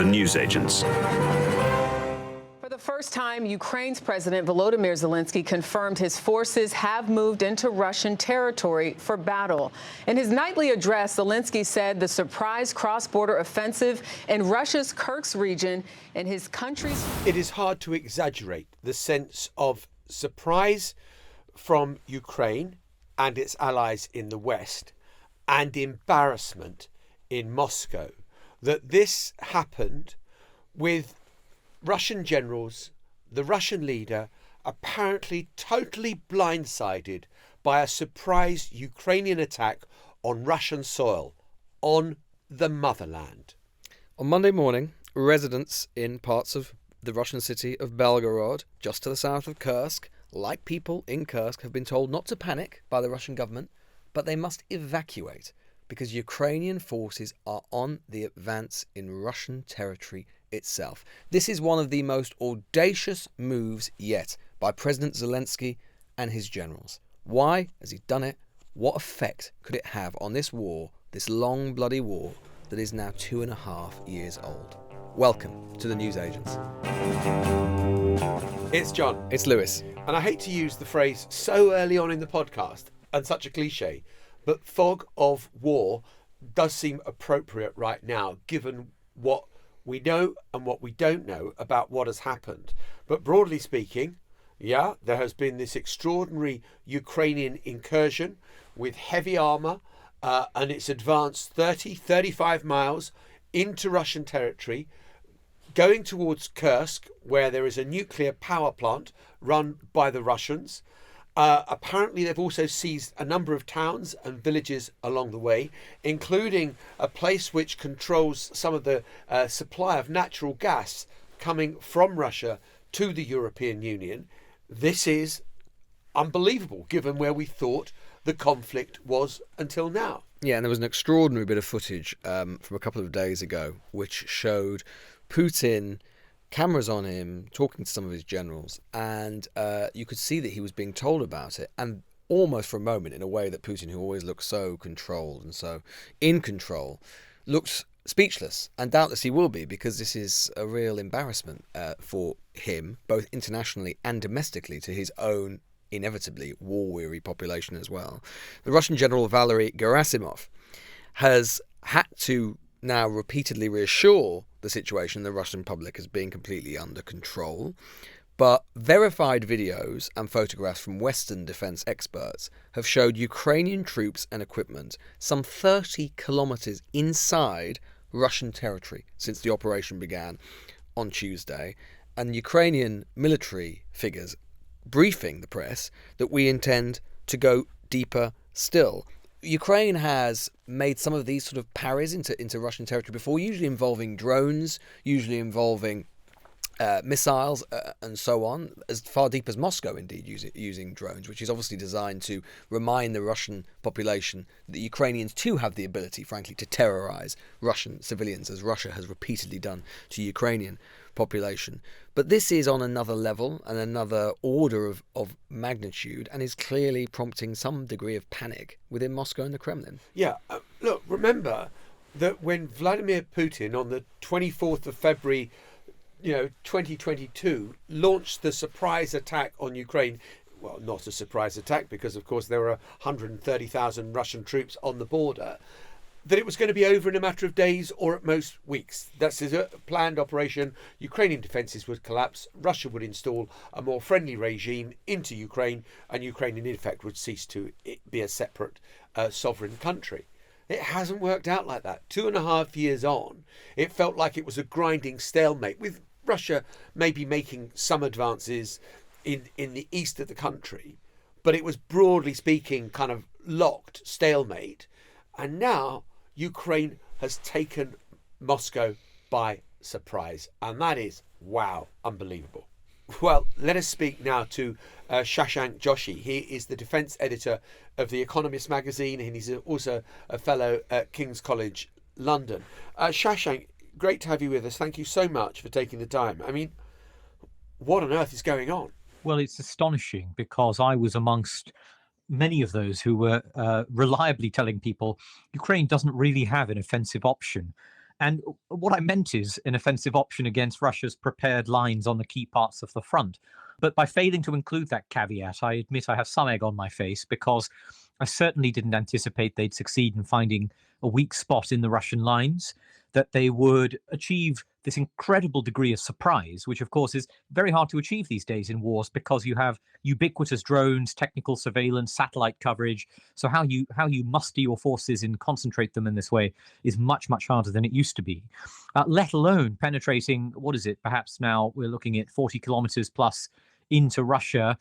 the newsagents. For the first time, Ukraine's President Volodymyr Zelensky confirmed his forces have moved into Russian territory for battle. In his nightly address, Zelensky said the surprise cross-border offensive in Russia's Kursk region and his country's... It is hard to exaggerate the sense of surprise from Ukraine and its allies in the West and embarrassment in Moscow that this happened with Russian generals, the Russian leader, apparently totally blindsided by a surprise Ukrainian attack on Russian soil, on the motherland. On Monday morning, residents in parts of the Russian city of Belgorod, just to the south of Kursk, like people in Kursk, have been told not to panic by the Russian government, but they must evacuate because Ukrainian forces are on the advance in Russian territory itself. This is one of the most audacious moves yet by President Zelensky and his generals. Why has he done it? What effect could it have on this war, this long bloody war that is now 2.5 years old? Welcome to the News Agents. It's John. It's Lewis. And I hate to use the phrase so early on in the podcast and such a cliche, but fog of war does seem appropriate right now, given what we know and what we don't know about what has happened. But broadly speaking, yeah, there has been this extraordinary Ukrainian incursion with heavy armour and it's advanced 35 miles into Russian territory, going towards Kursk, where there is a nuclear power plant run by the Russians. Apparently, they've also seized a number of towns and villages along the way, including a place which controls some of the supply of natural gas coming from Russia to the European Union. This is unbelievable, given where we thought the conflict was until now. Yeah, and there was an extraordinary bit of footage from a couple of days ago, which showed Putin, cameras on him, talking to some of his generals, and you could see that he was being told about it, and almost for a moment, in a way that Putin, who always looks so controlled and so in control, looks speechless, and doubtless he will be, because this is a real embarrassment for him, both internationally and domestically, to his own, inevitably, war-weary population as well. The Russian General Valery Gerasimov has had to now repeatedly reassure the situation, the Russian public, as being completely under control. But verified videos and photographs from Western defence experts have showed Ukrainian troops and equipment some 30 kilometres inside Russian territory since the operation began on Tuesday, and Ukrainian military figures briefing the press that we intend to go deeper still. Ukraine has made some of these sort of parries into Russian territory before, usually involving drones, usually involving missiles and so on, as far deep as Moscow, indeed, using drones, which is obviously designed to remind the Russian population that the Ukrainians too have the ability, frankly, to terrorize Russian civilians, as Russia has repeatedly done to Ukrainian population. But this is on another level and another order of magnitude, and is clearly prompting some degree of panic within Moscow and the Kremlin. Yeah, look, remember that when Vladimir Putin on the 24th of February 2022 launched the surprise attack on Ukraine, well, not a surprise attack because of course there were 130,000 Russian troops on the border, that it was going to be over in a matter of days or at most weeks. That's a planned operation. Ukrainian defences would collapse, Russia would install a more friendly regime into Ukraine, and Ukraine in effect would cease to be a separate sovereign country. It hasn't worked out like that. 2.5 years on, it felt like it was a grinding stalemate, with Russia maybe making some advances in the east of the country, but it was broadly speaking kind of locked stalemate. And now Ukraine has taken Moscow by surprise, and that is, wow, unbelievable. Well, let us speak now to Shashank Joshi. He is the defence editor of The Economist magazine, and he's also a fellow at King's College London. Shashank, great to have you with us. Thank you so much for taking the time. I mean, what on earth is going on? Well, it's astonishing, because I was amongst many of those who were reliably telling people Ukraine doesn't really have an offensive option. And what I meant is an offensive option against Russia's prepared lines on the key parts of the front. But by failing to include that caveat, I admit I have some egg on my face, because I certainly didn't anticipate they'd succeed in finding a weak spot in the Russian lines, that they would achieve this incredible degree of surprise, which of course is very hard to achieve these days in wars, because you have ubiquitous drones, technical surveillance, satellite coverage. So how you muster your forces and concentrate them in this way is much, much harder than it used to be. Let alone penetrating, what is it, perhaps now we're looking at 40 kilometers plus into Russia,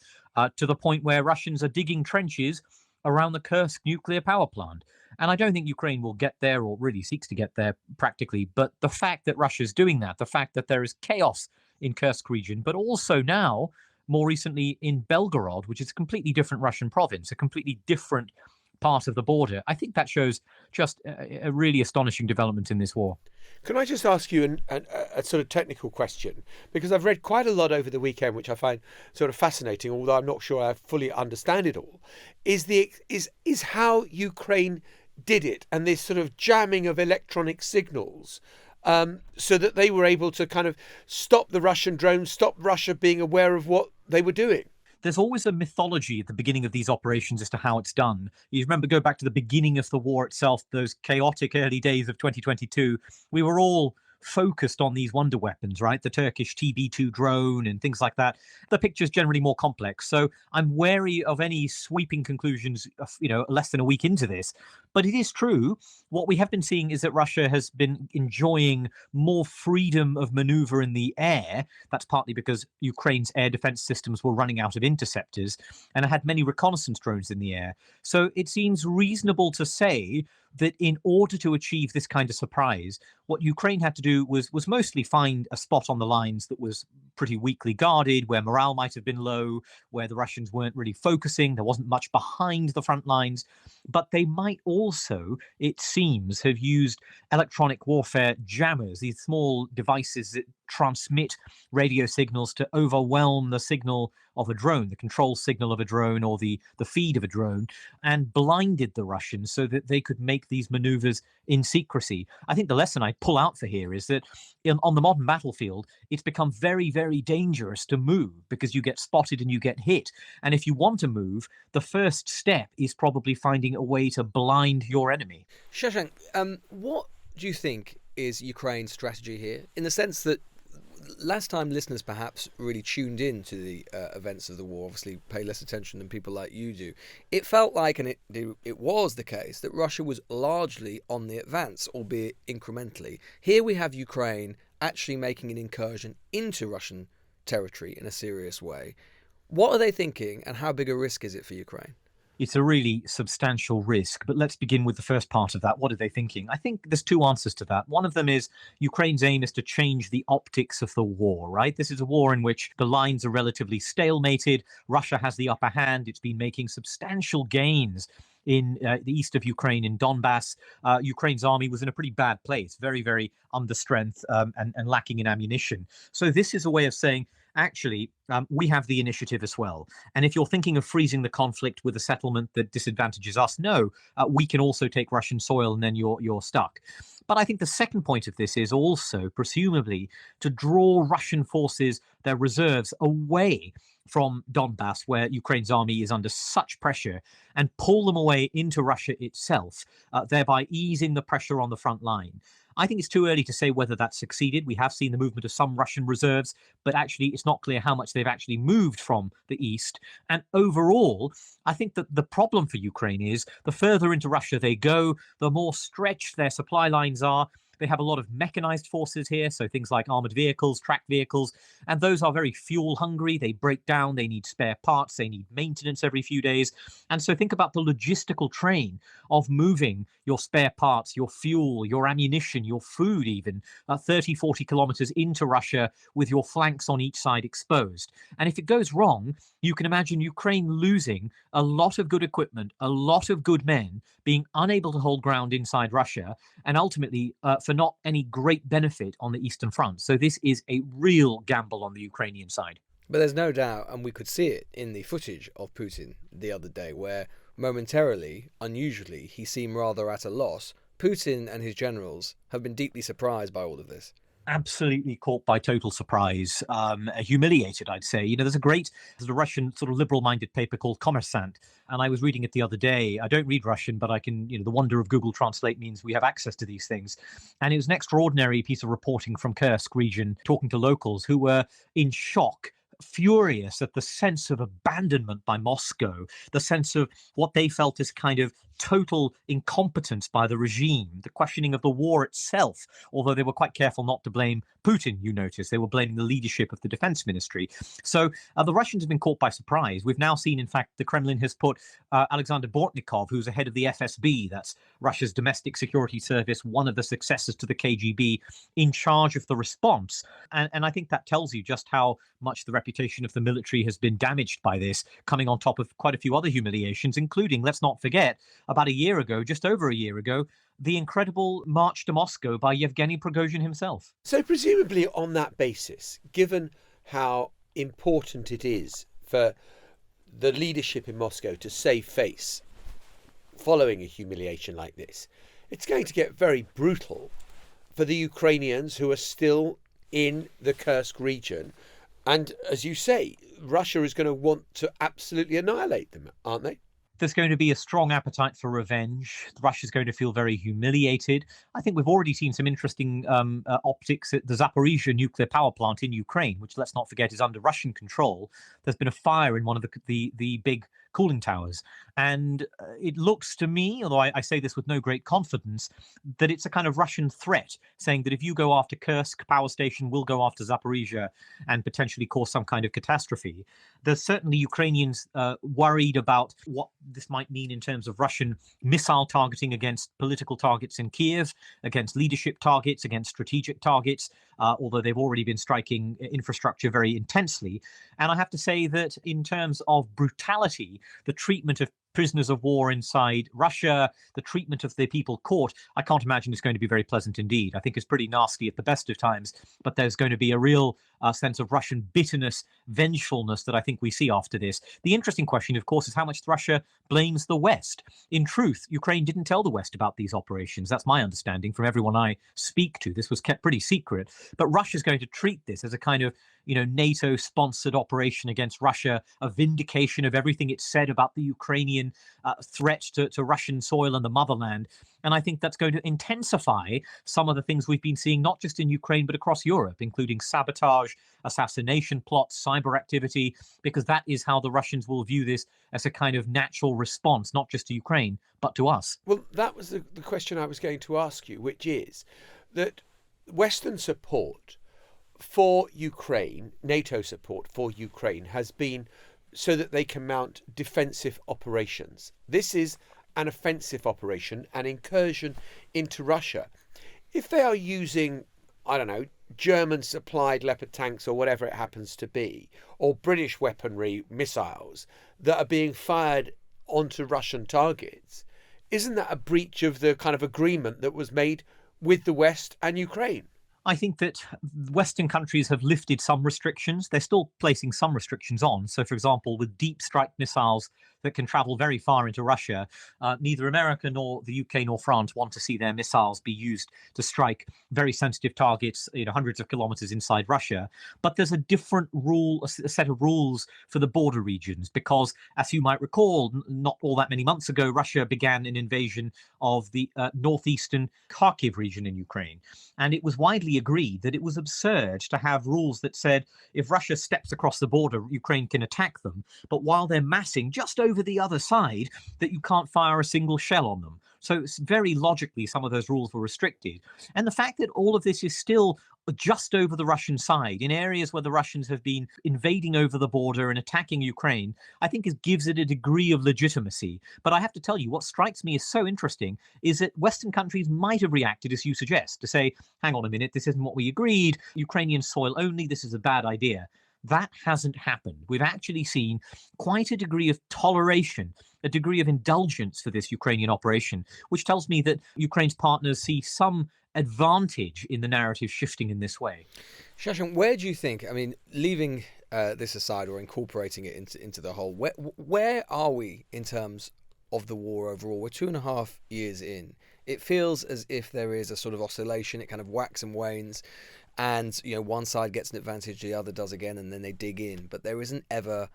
to the point where Russians are digging trenches around the Kursk nuclear power plant. And I don't think Ukraine will get there, or really seeks to get there practically. But the fact that Russia's doing that, the fact that there is chaos in Kursk region, but also now, more recently in Belgorod, which is a completely different Russian province, a completely different part of the border, I think that shows just a really astonishing development in this war. Can I just ask you a sort of technical question? Because I've read quite a lot over the weekend, which I find sort of fascinating, although I'm not sure I fully understand it all, is how Ukraine did it, and this sort of jamming of electronic signals, so that they were able to kind of stop the Russian drones, stop Russia being aware of what they were doing. There's always a mythology at the beginning of these operations as to how it's done. You remember, go back to the beginning of the war itself, those chaotic early days of 2022, we were all focused on these wonder weapons, right? The Turkish TB2 drone and things like that. The picture's generally more complex. So I'm wary of any sweeping conclusions, less than a week into this. But it is true. What we have been seeing is that Russia has been enjoying more freedom of maneuver in the air. That's partly because Ukraine's air defense systems were running out of interceptors, and it had many reconnaissance drones in the air. So it seems reasonable to say that in order to achieve this kind of surprise, what Ukraine had to do was mostly find a spot on the lines that was pretty weakly guarded, where morale might have been low, where the Russians weren't really focusing, there wasn't much behind the front lines. But they might also, it seems, have used electronic warfare jammers, these small devices that transmit radio signals to overwhelm the signal of a drone, the control signal of a drone, or the feed of a drone, and blinded the Russians so that they could make these maneuvers in secrecy. I think the lesson I pull out for here is that on the modern battlefield, it's become very, very dangerous to move, because you get spotted and you get hit. And if you want to move, the first step is probably finding a way to blind your enemy. Shashank, what do you think is Ukraine's strategy here? In the sense that last time listeners perhaps really tuned in to the events of the war, obviously pay less attention than people like you do, it felt like, and it was the case, that Russia was largely on the advance, albeit incrementally. Here we have Ukraine actually making an incursion into Russian territory in a serious way. What are they thinking, and how big a risk is it for Ukraine? It's a really substantial risk, but let's begin with the first part of that. What are they thinking? I think there's two answers to that. One of them is Ukraine's aim is to change the optics of the war, right? This is a war in which the lines are relatively stalemated. Russia has the upper hand. It's been making substantial gains in the east of Ukraine, in Donbass. Ukraine's army was in a pretty bad place, very, very under strength, and lacking in ammunition. So this is a way of saying, actually, we have the initiative as well. And if you're thinking of freezing the conflict with a settlement that disadvantages us, no, we can also take Russian soil, and then you're stuck. But I think the second point of this is also, presumably, to draw Russian forces, their reserves, away from Donbass, where Ukraine's army is under such pressure, and pull them away into Russia itself, thereby easing the pressure on the front line. I think it's too early to say whether that succeeded. We have seen the movement of some Russian reserves, but actually it's not clear how much they've actually moved from the east. And overall, I think that the problem for Ukraine is the further into Russia they go, the more stretched their supply lines are. They have a lot of mechanized forces here, so things like armored vehicles, tracked vehicles, and those are very fuel hungry. They break down, they need spare parts, they need maintenance every few days. And so think about the logistical train of moving your spare parts, your fuel, your ammunition, your food even, 30, 40 kilometers into Russia with your flanks on each side exposed. And if it goes wrong, you can imagine Ukraine losing a lot of good equipment, a lot of good men, being unable to hold ground inside Russia, and ultimately for not any great benefit on the Eastern Front. So this is a real gamble on the Ukrainian side. But there's no doubt, and we could see it in the footage of Putin the other day, where momentarily, unusually, he seemed rather at a loss, Putin and his generals have been deeply surprised by all of this. Absolutely caught by total surprise, humiliated, I'd say. There's a Russian sort of liberal-minded paper called Kommersant, and I was reading it the other day. I don't read Russian, but I can, the wonder of Google Translate means we have access to these things. And it was an extraordinary piece of reporting from Kursk region, talking to locals who were in shock, furious at the sense of abandonment by Moscow, the sense of what they felt as kind of total incompetence by the regime, the questioning of the war itself, although they were quite careful not to blame Putin, you notice. They were blaming the leadership of the defense ministry. So the Russians have been caught by surprise. We've now seen, in fact, the Kremlin has put Alexander Bortnikov, who's the head of the FSB, that's Russia's domestic security service, one of the successors to the KGB, in charge of the response. And I think that tells you just how much the reputation of the military has been damaged by this, coming on top of quite a few other humiliations, including, let's not forget, about a year ago, just over a year ago, the incredible march to Moscow by Yevgeny Prigozhin himself. So presumably on that basis, given how important it is for the leadership in Moscow to save face following a humiliation like this, it's going to get very brutal for the Ukrainians who are still in the Kursk region. And as you say, Russia is going to want to absolutely annihilate them, aren't they? There's going to be a strong appetite for revenge. Russia's going to feel very humiliated. I think we've already seen some interesting optics at the Zaporizhzhia nuclear power plant in Ukraine, which, let's not forget, is under Russian control. There's been a fire in one of the big cooling towers. And it looks to me, although I say this with no great confidence, that it's a kind of Russian threat, saying that if you go after Kursk power station, we'll go after Zaporizhzhia and potentially cause some kind of catastrophe. There's certainly Ukrainians worried about what this might mean in terms of Russian missile targeting against political targets in Kiev, against leadership targets, against strategic targets, although they've already been striking infrastructure very intensely. And I have to say that in terms of brutality, the treatment of prisoners of war inside Russia, the treatment of the people caught, I can't imagine it's going to be very pleasant indeed. I think it's pretty nasty at the best of times, but there's going to be a real sense of Russian bitterness, vengefulness that I think we see after this. The interesting question, of course, is how much Russia blames the West. In truth, Ukraine didn't tell the West about these operations. That's my understanding from everyone I speak to. This was kept pretty secret, but Russia's going to treat this as a kind of NATO-sponsored operation against Russia, a vindication of everything it said about the Ukrainian threat to Russian soil and the motherland. And I think that's going to intensify some of the things we've been seeing, not just in Ukraine, but across Europe, including sabotage, assassination plots, cyber activity, because that is how the Russians will view this as a kind of natural response, not just to Ukraine, but to us. Well, that was the question I was going to ask you, which is that Western support for Ukraine, NATO support for Ukraine, has been so that they can mount defensive operations. This is an offensive operation, an incursion into Russia. If they are using, I don't know, German supplied Leopard tanks or whatever it happens to be, or British weaponry, missiles that are being fired onto Russian targets, isn't that a breach of the kind of agreement that was made with the West and Ukraine? I think that Western countries have lifted some restrictions. They're still placing some restrictions on. So, for example, with deep strike missiles that can travel very far into Russia, neither America nor the UK nor France want to see their missiles be used to strike very sensitive targets, hundreds of kilometers inside Russia. But there's a different rule, a set of rules for the border regions, because, as you might recall, not all that many months ago, Russia began an invasion of the northeastern Kharkiv region in Ukraine. And it was widely agreed that it was absurd to have rules that said if Russia steps across the border, Ukraine can attack them. But while they're massing just over the other side, that you can't fire a single shell on them. So very logically, some of those rules were restricted. And the fact that all of this is still just over the Russian side, in areas where the Russians have been invading over the border and attacking Ukraine, I think gives it a degree of legitimacy. But I have to tell you, what strikes me as so interesting is that Western countries might have reacted, as you suggest, to say, hang on a minute, this isn't what we agreed, Ukrainian soil only, this is a bad idea. That hasn't happened. We've actually seen quite a degree of toleration, a degree of indulgence for this Ukrainian operation, which tells me that Ukraine's partners see some advantage in the narrative shifting in this way. Shashank, where do you think, leaving this aside or incorporating it into the whole, where are we in terms of the war overall? We're 2.5 years in. It feels as if there is a sort of oscillation. It kind of waxes and wanes, and one side gets an advantage, the other does again, and then they dig in. But there isn't ever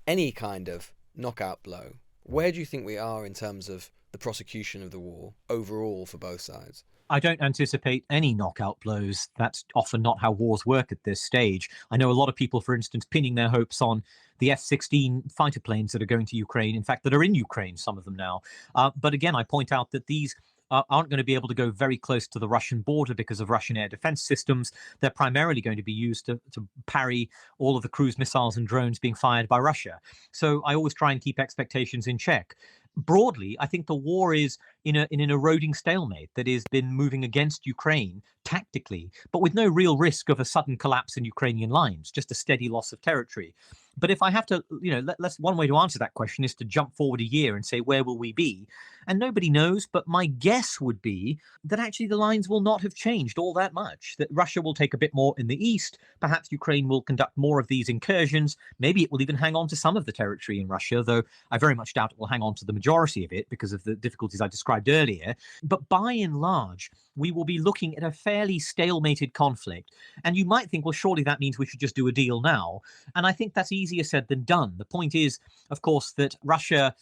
any kind of knockout blow. Where do you think we are in terms of the prosecution of the war overall for both sides? I don't anticipate any knockout blows. That's often not how wars work at this stage. I know a lot of people, for instance, pinning their hopes on the F-16 fighter planes that are going to Ukraine, in fact, that are in Ukraine, some of them now. But again, I point out that these aren't going to be able to go very close to the Russian border because of Russian air defense systems. They're primarily going to be used to parry all of the cruise missiles and drones being fired by Russia. So I always try and keep expectations in check. Broadly, I think the war is in an eroding stalemate that has been moving against Ukraine tactically, but with no real risk of a sudden collapse in Ukrainian lines, just a steady loss of territory. But if I have to, one way to answer that question is to jump forward a year and say, where will we be? And nobody knows, but my guess would be that actually the lines will not have changed all that much, that Russia will take a bit more in the east, perhaps Ukraine will conduct more of these incursions, maybe it will even hang on to some of the territory in Russia, though I very much doubt it will hang on to the majority of it because of the difficulties I described earlier. But by and large, we will be looking at a fairly stalemated conflict. And you might think, well, surely that means we should just do a deal now. And I think that's easier said than done. The point is, of course, that Russia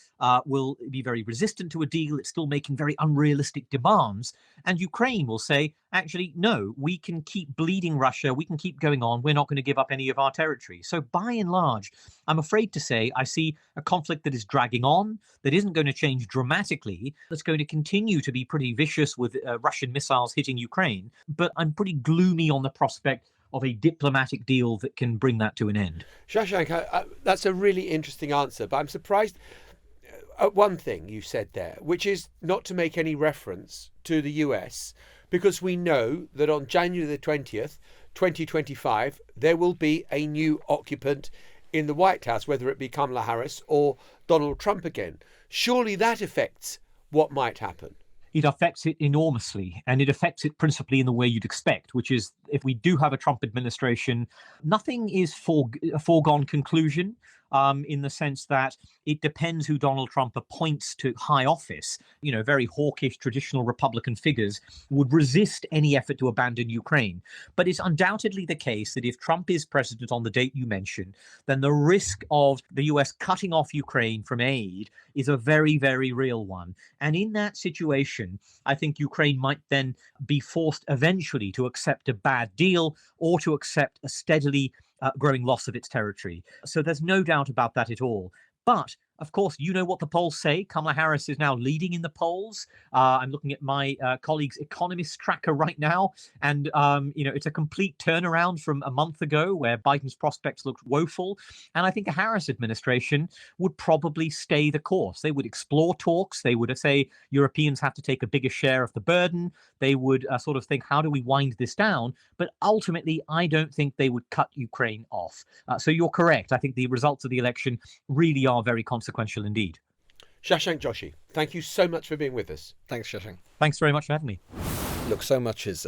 will be very resistant to a deal. It's still making very unrealistic demands. And Ukraine will say, actually, no, we can keep bleeding Russia. We can keep going on. We're not going to give up any of our territory. So by and large, I'm afraid to say I see a conflict that is dragging on, that isn't going to change dramatically, that's going to continue to be pretty vicious with Russian missiles hitting Ukraine. But I'm pretty gloomy on the prospect of a diplomatic deal that can bring that to an end. Shashank, that's a really interesting answer, but I'm surprised at one thing you said there, which is not to make any reference to the US, because we know that on January the 20th, 2025, there will be a new occupant in the White House, whether it be Kamala Harris or Donald Trump again. Surely that affects what might happen. It affects it enormously, and it affects it principally in the way you'd expect, which is if we do have a Trump administration, nothing is a foregone conclusion. In the sense that it depends who Donald Trump appoints to high office. Very hawkish traditional Republican figures would resist any effort to abandon Ukraine. But it's undoubtedly the case that if Trump is president on the date you mentioned, then the risk of the US cutting off Ukraine from aid is a very, very real one. And in that situation, I think Ukraine might then be forced eventually to accept a bad deal or to accept a steadily growing loss of its territory. So there's no doubt about that at all. But of course, you know what the polls say. Kamala Harris is now leading in the polls. I'm looking at my colleague's economist tracker right now. And, it's a complete turnaround from a month ago where Biden's prospects looked woeful. And I think a Harris administration would probably stay the course. They would explore talks. They would say Europeans have to take a bigger share of the burden. They would sort of think, how do we wind this down? But ultimately, I don't think they would cut Ukraine off. So you're correct. I think the results of the election really are very consequential indeed. Shashank Joshi, thank you so much for being with us. Thanks, Shashank. Thanks very much for having me. Look, so much is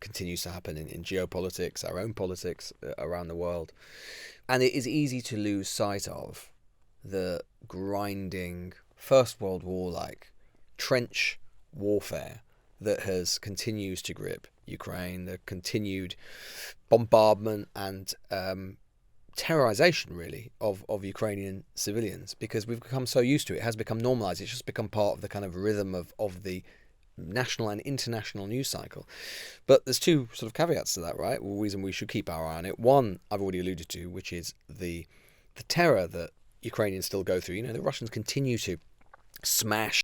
continues to happen in geopolitics, our own politics around the world. And it is easy to lose sight of the grinding First World War-like trench warfare that continues to grip Ukraine, the continued bombardment and terrorization, really, of Ukrainian civilians, because we've become so used to it. It has become normalized. It's just become part of the kind of rhythm of the national and international news cycle. But there's two sort of caveats to that, right? Well, reason we should keep our eye on it. One, I've already alluded to, which is the terror that Ukrainians still go through. The Russians continue to smash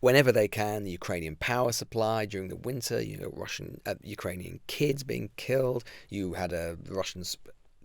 whenever they can the Ukrainian power supply during the winter. Ukrainian kids being killed. You had Russians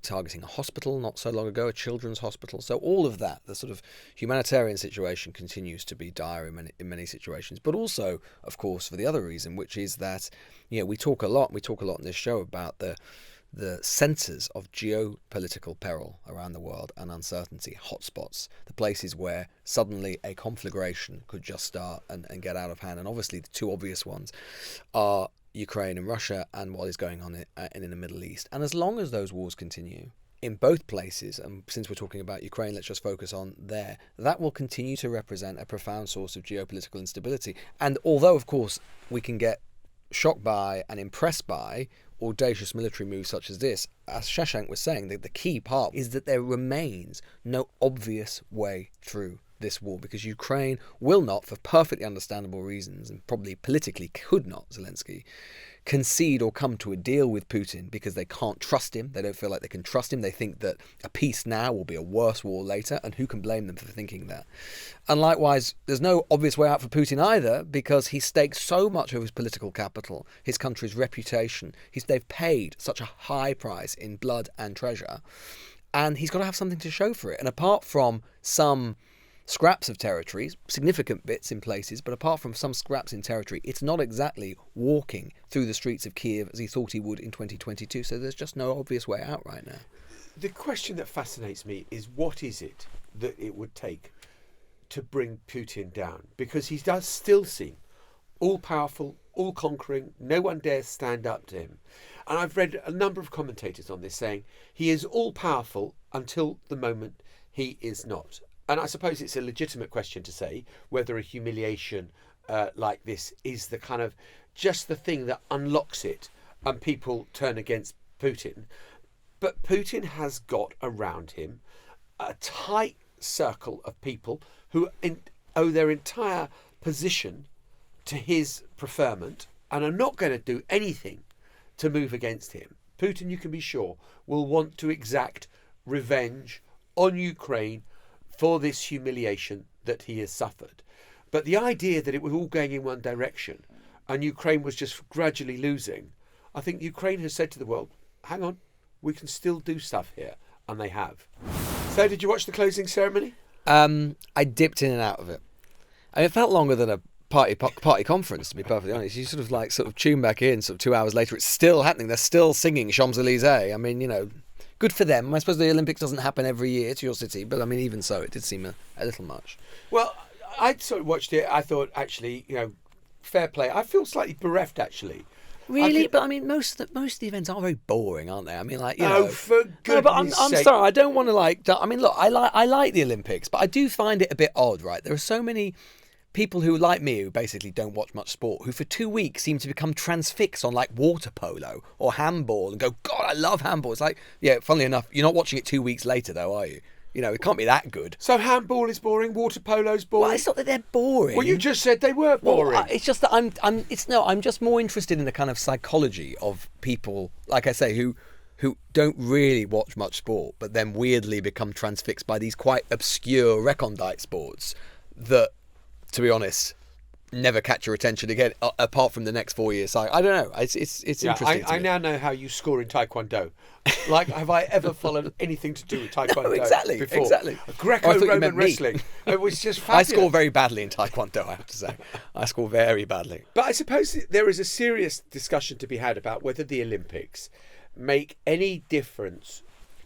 targeting a hospital not so long ago, a children's hospital. So all of that, the sort of humanitarian situation continues to be dire in many situations. But also, of course, for the other reason, which is that we talk a lot in this show about the centres of geopolitical peril around the world and uncertainty, hotspots, the places where suddenly a conflagration could just start and get out of hand. And obviously the two obvious ones are Ukraine and Russia and what is going on in the Middle East. And as long as those wars continue, in both places, and since we're talking about Ukraine, let's just focus on there, that will continue to represent a profound source of geopolitical instability. And although, of course, we can get shocked by and impressed by audacious military moves such as this, as Shashank was saying, the key part is that there remains no obvious way through this war, because Ukraine will not, for perfectly understandable reasons, and probably politically could not, Zelensky, concede or come to a deal with Putin because they can't trust him. They don't feel like they can trust him. They think that a peace now will be a worse war later, and who can blame them for thinking that? And likewise, there's no obvious way out for Putin either, because he staked so much of his political capital, his country's reputation. They've paid such a high price in blood and treasure, and he's got to have something to show for it. And apart from some scraps of territories, significant bits in places, but apart from some scraps in territory, it's not exactly walking through the streets of Kiev as he thought he would in 2022. So there's just no obvious way out right now. The question that fascinates me is, what is it that it would take to bring Putin down? Because he does still seem all-powerful, all-conquering. No one dares stand up to him. And I've read a number of commentators on this saying he is all-powerful until the moment he is not. And I suppose it's a legitimate question to say whether a humiliation like this is the kind of just the thing that unlocks it and people turn against Putin. But Putin has got around him a tight circle of people who owe their entire position to his preferment and are not going to do anything to move against him. Putin, you can be sure, will want to exact revenge on Ukraine for this humiliation that he has suffered. But the idea that it was all going in one direction and Ukraine was just gradually losing, I think Ukraine has said to the world, hang on, we can still do stuff here. And they have. So did you watch the closing ceremony? I dipped in and out of it. I mean, it felt longer than a party conference, to be perfectly honest. You sort of tune back in, 2 hours later, it's still happening. They're still singing Champs-Élysées. I mean, good for them. I suppose the Olympics doesn't happen every year to your city, but I mean, even so, it did seem a little much. Well, I sort of watched it. I thought, actually, fair play. I feel slightly bereft, actually. Really? But I mean, most of the events are very boring, aren't they? I mean, for goodness no, but I'm sake. sorry. I don't want to I mean, look, I like the Olympics, but I do find it a bit odd, right? There are so many people who, like me, who basically don't watch much sport, who for 2 weeks seem to become transfixed on water polo or handball and go, God, I love handball. It's like, yeah, funnily enough, you're not watching it 2 weeks later, though, are you? It can't be that good. So handball is boring, water polo's boring. Well, it's not that they're boring. Well, you just said they were boring. Well, it's just that I'm just more interested in the kind of psychology of people, like I say, who don't really watch much sport, but then weirdly become transfixed by these quite obscure recondite sports that, to be honest, never catch your attention again, apart from the next 4 years. I don't know. It's interesting. I now know how you score in Taekwondo. Have I ever followed anything to do with Taekwondo? No, exactly. Before? Exactly. Greco-Roman wrestling. It was just fabulous. I score very badly in Taekwondo, I have to say. I score very badly. But I suppose there is a serious discussion to be had about whether the Olympics make any difference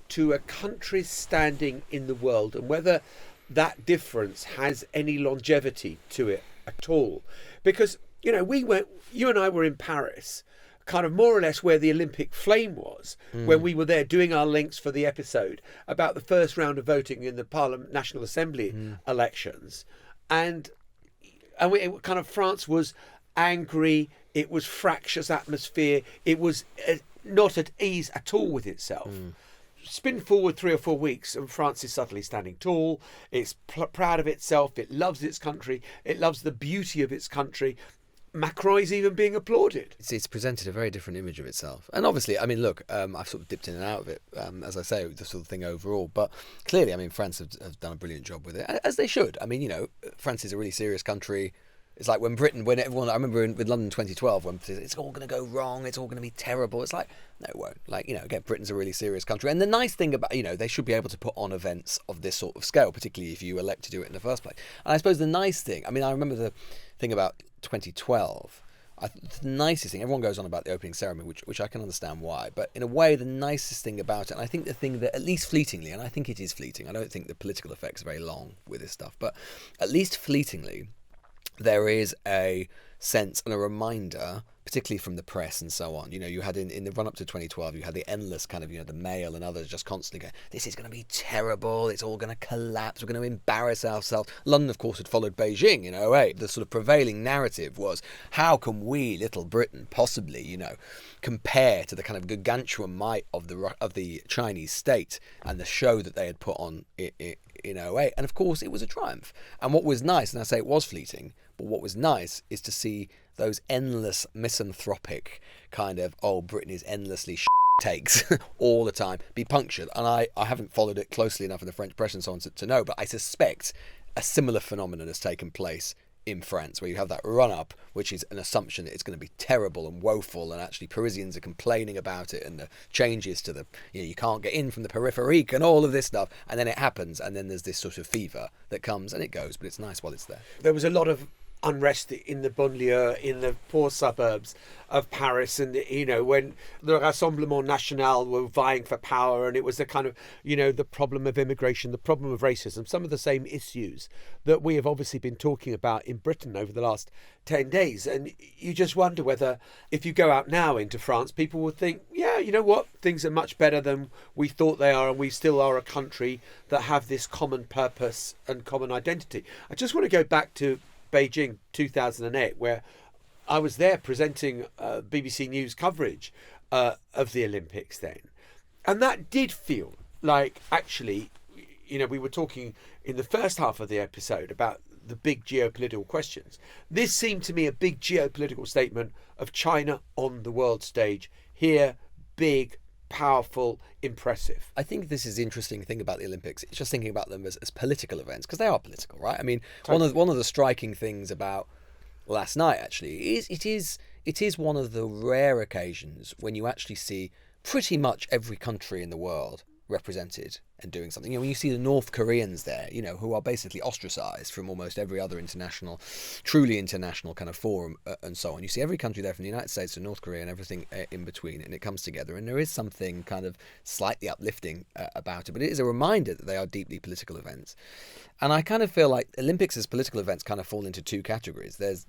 to a country's standing in the world, and whether that difference has any longevity to it at all. Because, you and I were in Paris, kind of more or less where the Olympic flame was, when we were there doing our links for the episode about the first round of voting in the Parliament National Assembly elections. And France was angry, it was fractious atmosphere, it was not at ease at all with itself. Spin forward 3 or 4 weeks and France is suddenly standing tall. It's proud of itself. It loves its country. It loves the beauty of its country. Macron is even being applauded. It's presented a very different image of itself. And obviously, I mean, look, I've sort of dipped in and out of it, as I say, the sort of thing overall. But clearly, I mean, France have done a brilliant job with it, as they should. I mean, France is a really serious country. It's like when everyone, I remember with London 2012, when it's all going to go wrong, it's all going to be terrible. It's like, no, it won't. Again, Britain's a really serious country. And the nice thing about, they should be able to put on events of this sort of scale, particularly if you elect to do it in the first place. And I suppose the nice thing, I mean, I remember the thing about 2012, the nicest thing, everyone goes on about the opening ceremony, which I can understand why, but in a way, the nicest thing about it, and I think the thing that, at least fleetingly, and I think it is fleeting, I don't think the political effect's very long with this stuff, but at least fleetingly, there is a sense and a reminder, particularly from the press and so on. You had in the run-up to 2012, you had the endless kind of, the Mail and others just constantly going, this is going to be terrible, it's all going to collapse, we're going to embarrass ourselves. London, of course, had followed Beijing in '08. The sort of prevailing narrative was, how can we, little Britain, possibly, compare to the kind of gargantuan might of the Chinese state and the show that they had put on in '08. And of course, it was a triumph. And what was nice, and I say it was fleeting, but what was nice is to see those endless misanthropic kind of, Britain is endlessly takes all the time be punctured. And I haven't followed it closely enough in the French press and so on to know, but I suspect a similar phenomenon has taken place in France, where you have that run-up, which is an assumption that it's going to be terrible and woeful, and actually Parisians are complaining about it, and the changes to the, you can't get in from the périphérique and all of this stuff, and then it happens, and then there's this sort of fever that comes and it goes, but it's nice while it's there. There was a lot of unrest in the banlieue, in the poor suburbs of Paris, and when the Rassemblement National were vying for power, and it was the kind of the problem of immigration, the problem of racism, some of the same issues that we have obviously been talking about in Britain over the last 10 days. And you just wonder whether, if you go out now into France, people would think, yeah, you know what, things are much better than we thought they are, and we still are a country that have this common purpose and common identity. I just want to go back to Beijing 2008, where I was there presenting BBC News coverage of the Olympics then. And that did feel like, actually, we were talking in the first half of the episode about the big geopolitical questions. This seemed to me a big geopolitical statement of China on the world stage. Here, big, powerful, impressive. I think this is the interesting thing about the Olympics. It's just thinking about them as political events, because they are political, right? I mean, totally. one of the striking things about last night actually is it is one of the rare occasions when you actually see pretty much every country in the world represented and doing something. When you see the North Koreans there, who are basically ostracized from almost every other truly international kind of forum and so on. You see every country there, from the United States to North Korea and everything in between, and it comes together. And there is something kind of slightly uplifting about it, but it is a reminder that they are deeply political events. And I kind of feel like Olympics as political events kind of fall into two categories. There's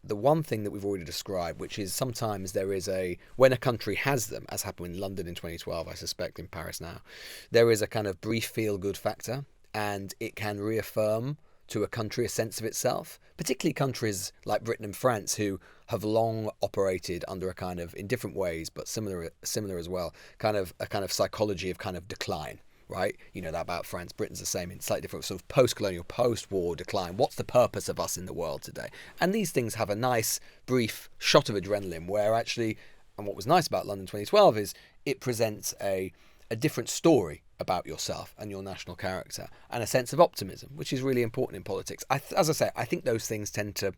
the one thing that we've already described, which is sometimes there is when a country has them, as happened in London in 2012, I suspect in Paris now, there is a kind of brief feel-good factor, and it can reaffirm to a country a sense of itself, particularly countries like Britain and France, who have long operated under a kind of, in different ways, but similar as well, kind of a kind of psychology of kind of decline. Right? That about France. Britain's the same, in slightly different sort of post-colonial, post-war decline. What's the purpose of us in the world today? And these things have a nice, brief shot of adrenaline where actually, and what was nice about London 2012 is it presents a different story about yourself and your national character, and a sense of optimism, which is really important in politics. As I say, I think those things tend to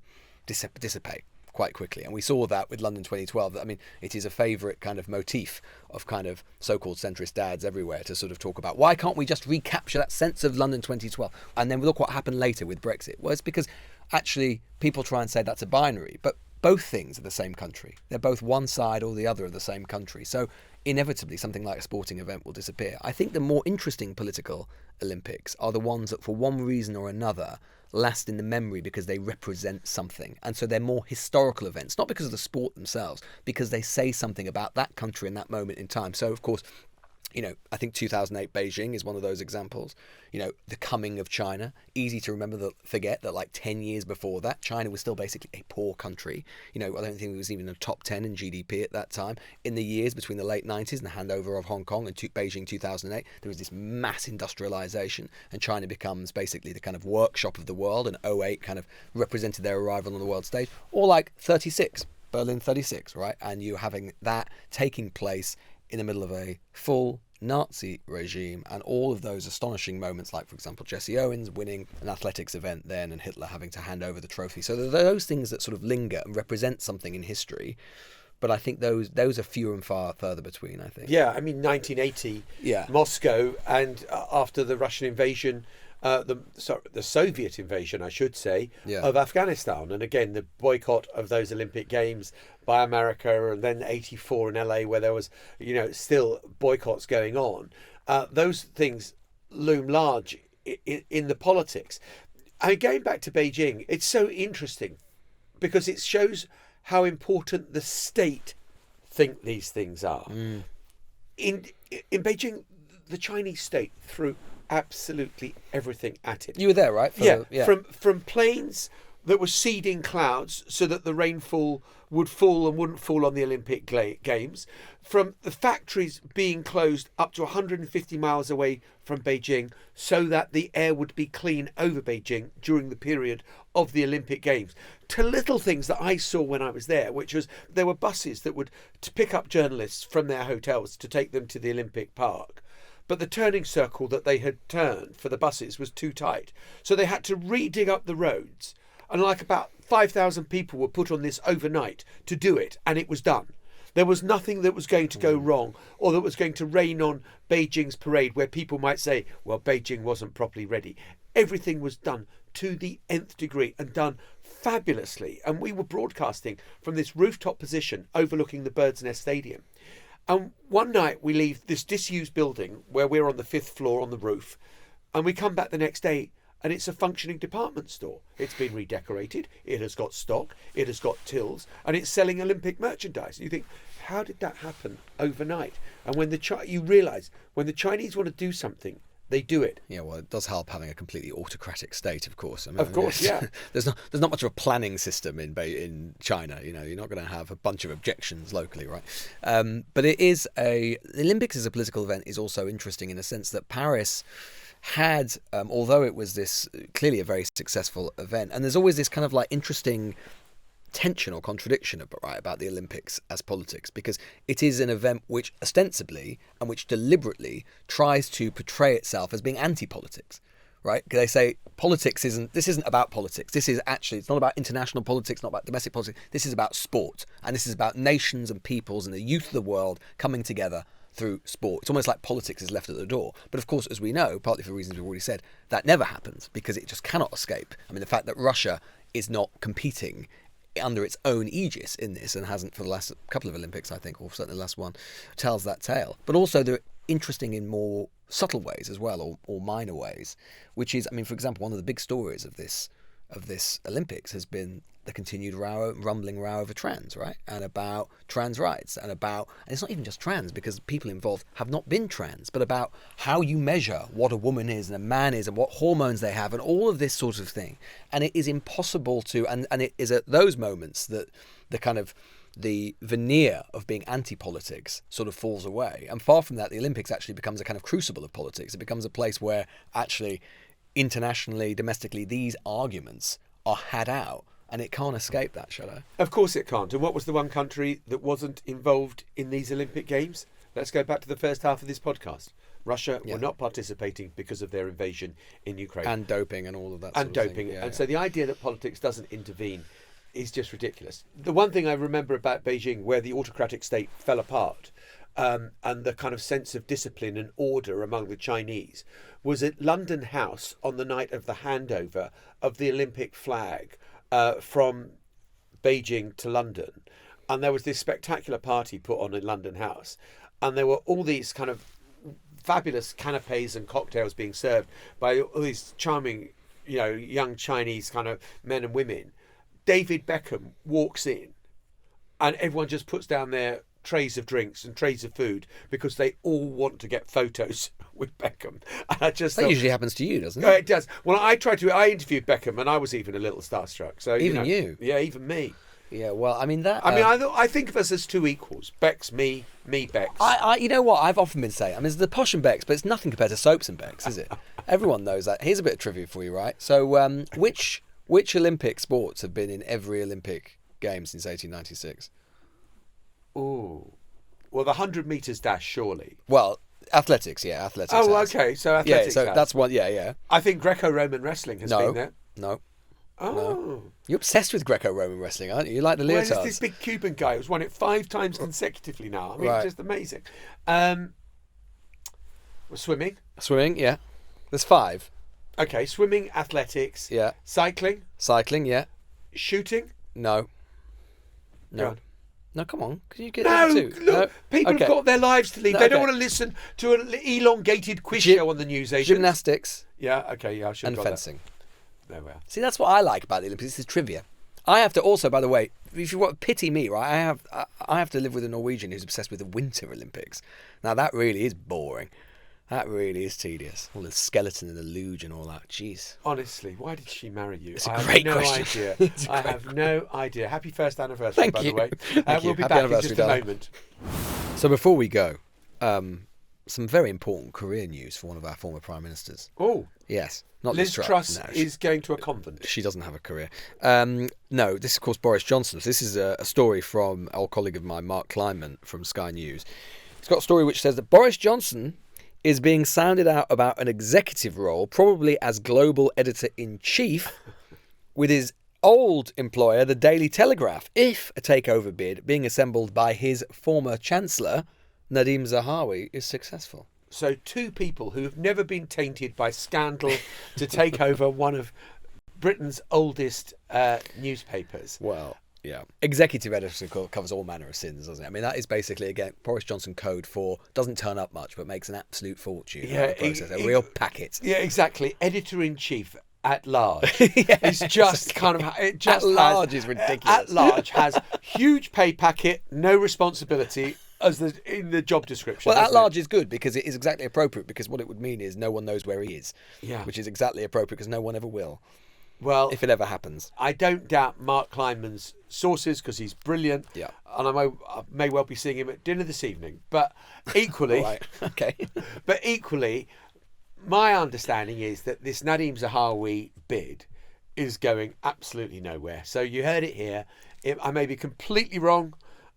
dissipate quite quickly, and we saw that with London 2012. I mean, it is a favourite kind of motif of kind of so-called centrist dads everywhere to sort of talk about, why can't we just recapture that sense of London 2012? And then look what happened later with Brexit. Well, it's because actually people try and say that's a binary, but both things are the same country. They're both one side or the other of the same country. So inevitably something like a sporting event will disappear. I think the more interesting political Olympics are the ones that, for one reason or another, last in the memory because they represent something. And so they're more historical events, not because of the sport themselves, because they say something about that country in that moment in time. So, of course, I think 2008 Beijing is one of those examples. The coming of China. Easy to forget that like 10 years before that, China was still basically a poor country. I don't think it was even in the top 10 in GDP at that time. In the years between the late 90s and the handover of Hong Kong and Beijing 2008, there was this mass industrialization, and China becomes basically the kind of workshop of the world, and '08 kind of represented their arrival on the world stage. Or like 36, Berlin 36, right? And you having that taking place in the middle of a full Nazi regime, and all of those astonishing moments, like, for example, Jesse Owens winning an athletics event then, and Hitler having to hand over the trophy. So there are those things that sort of linger and represent something in history. But I think those are fewer and far further between, I think. Yeah, I mean, 1980, Moscow, and after the Russian invasion, the Soviet invasion, I should say, of Afghanistan. And again, the boycott of those Olympic Games by America, and then 84 in LA, where there was, still boycotts going on. Those things loom large in the politics. And going back to Beijing, it's so interesting because it shows how important the state think these things are. In Beijing, the Chinese state threw absolutely everything at it. You were there, right? From planes that were seeding clouds so that the rainfall would fall and wouldn't fall on the Olympic Games, from the factories being closed up to 150 miles away from Beijing so that the air would be clean over Beijing during the period of the Olympic Games, to little things that I saw when I was there, which was there were buses that would to pick up journalists from their hotels to take them to the Olympic Park. But the turning circle that they had turned for the buses was too tight. So they had to re-dig up the roads. And like about 5,000 people were put on this overnight to do it. And it was done. There was nothing that was going to go wrong or that was going to rain on Beijing's parade where people might say, well, Beijing wasn't properly ready. Everything was done to the nth degree and done fabulously. And we were broadcasting from this rooftop position overlooking the Bird's Nest Stadium. And one night we leave this disused building where we're on the 5th floor on the roof, and we come back the next day and it's a functioning department store. It's been redecorated, it has got stock, it has got tills, and it's selling Olympic merchandise. And you think, how did that happen overnight? And when you realise when the Chinese want to do something, they do it. Yeah, well, it does help having a completely autocratic state, of course. I mean, of course, yeah. There's not much of a planning system in China. You know, you're not going to have a bunch of objections locally, right? But the Olympics as a political event is also interesting in the sense that Paris had, although it was this clearly a very successful event, and there's always this kind of like interesting tension or contradiction about the Olympics as politics, because it is an event which ostensibly and which deliberately tries to portray itself as being anti-politics, right? Because they say this isn't about politics. This is actually, it's not about international politics, not about domestic politics. This is about sport, and this is about nations and peoples and the youth of the world coming together through sport. It's almost like politics is left at the door. But of course, as we know, partly for reasons we've already said, that never happens because it just cannot escape. I mean, the fact that Russia is not competing under its own aegis in this, and hasn't for the last couple of Olympics, I think, or certainly the last one, tells that tale. But also they're interesting in more subtle ways as well, or minor ways, which is, I mean, for example, one of the big stories of this Olympics has been the continued rumbling row over trans, right? And about trans rights, and it's not even just trans, because people involved have not been trans, but about how you measure what a woman is and a man is and what hormones they have and all of this sort of thing. And it is impossible to, and it is at those moments that the veneer of being anti-politics sort of falls away. And far from that, the Olympics actually becomes a kind of crucible of politics. It becomes a place where actually internationally, domestically, these arguments are had out. And it can't escape that, Shadow. Of course it can't. And what was the one country that wasn't involved in these Olympic Games? Let's go back to the first half of this podcast. Russia were not participating because of their invasion in Ukraine. And doping and all of that and sort of doping. thing. So the idea that politics doesn't intervene is just ridiculous. The one thing I remember about Beijing, where the autocratic state fell apart, and the kind of sense of discipline and order among the Chinese, was at London House on the night of the handover of the Olympic flag from Beijing to London. And there was this spectacular party put on in London House, and there were all these kind of fabulous canapes and cocktails being served by all these charming, young Chinese kind of men and women. David Beckham walks in, and everyone just puts down their trays of drinks and trays of food because they all want to get photos with Beckham. And I just that usually happens to you, doesn't it? It does. Well, I interviewed Beckham, and I was even a little starstruck. So even you? Yeah, even me. Yeah, well, I mean that. I think of us as two equals. Beck's me, Beck's. You know what? I've often been saying. I mean, it's the Posh and Becks, but it's nothing compared to Soaps and Becks, is it? Everyone knows that. Here's a bit of trivia for you, right? So, which Olympic sports have been in every Olympic game since 1896? Ooh, well, the 100 meters dash, surely. Well, athletics, yeah, athletics. Oh, has. okay, so athletics. Yeah, so that's one. Yeah. I think Greco-Roman wrestling has been there. No. Oh. No. You're obsessed with Greco-Roman wrestling, aren't you? You like the leotards. Well, there's this big Cuban guy who's won it 5 times consecutively now. I mean, right. It's just amazing. Swimming. Swimming, yeah. There's 5. Okay, swimming, athletics. Yeah. Cycling. Cycling, yeah. Shooting. No. Go on. No, come on. Can you get No, that too? look, people have got their lives to lead. They don't okay. want to listen to an elongated quiz show on the news agent. Gymnastics. Yeah, okay, yeah, I should have and got fencing. That. There we are. See, that's what I like about the Olympics. This is trivia. I have to also, by the way, if you want pity me, right? I have to live with a Norwegian who's obsessed with the Winter Olympics. Now that really is boring. That really is tedious. All the skeleton and the luge and all that. Jeez. Honestly, why did she marry you? It's a great question. I have no idea. Happy first anniversary, Thank by you. the way. Thank We'll you. be Happy back in anniversary, just a darling. moment. So before we go, some very important career news for one of our former prime ministers. Oh, Yes, not Liz Truss No, is going to a convent. She doesn't have a career. No, this is, of course, Boris Johnson. This is a story from an old colleague of mine, Mark Kleinman from Sky News. He's got a story which says that Boris Johnson is being sounded out about an executive role, probably as global editor-in-chief, with his old employer, the Daily Telegraph, if a takeover bid being assembled by his former chancellor, Nadhim Zahawi, is successful. So 2 people who have never been tainted by scandal to take over one of Britain's oldest newspapers. Well, yeah. Executive editor covers all manner of sins, doesn't it? I mean, that is basically, again, Boris Johnson code for doesn't turn up much, but makes an absolute fortune. Yeah, A real packet. Yeah, exactly. Editor-in-chief at large. Yeah, It's just kind of... It just At large is ridiculous. At large has huge pay packet, no responsibility in the job description. Well, at doesn't it? large is good because it is exactly appropriate, because what it would mean is no one knows where he is. Yeah. Which is exactly appropriate because no one ever will, Well, if it ever happens. I don't doubt Mark Kleinman's sources because he's brilliant. Yeah. And I may well be seeing him at dinner this evening. But equally, Right. Okay. but equally, my understanding is that this Nadhim Zahawi bid is going absolutely nowhere. So you heard it here. I may be completely wrong,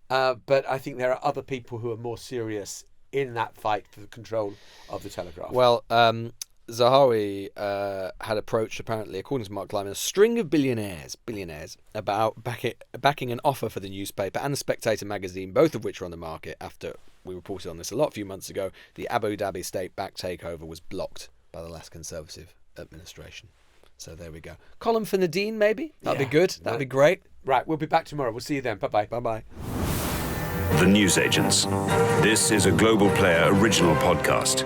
but I think there are other people who are more serious in that fight for the control of the Telegraph. Well, Zahawi had approached, apparently, according to Mark Kleinman, a string of billionaires about backing an offer for the newspaper and the Spectator magazine, both of which are on the market after we reported on this a few months ago. The Abu Dhabi state-backed takeover was blocked by the last Conservative administration. So there we go. Column for Nadine, maybe? That'd be good. That'd be great. Right, we'll be back tomorrow. We'll see you then. Bye-bye. Bye-bye. The Newsagents. This is a Global Player original podcast.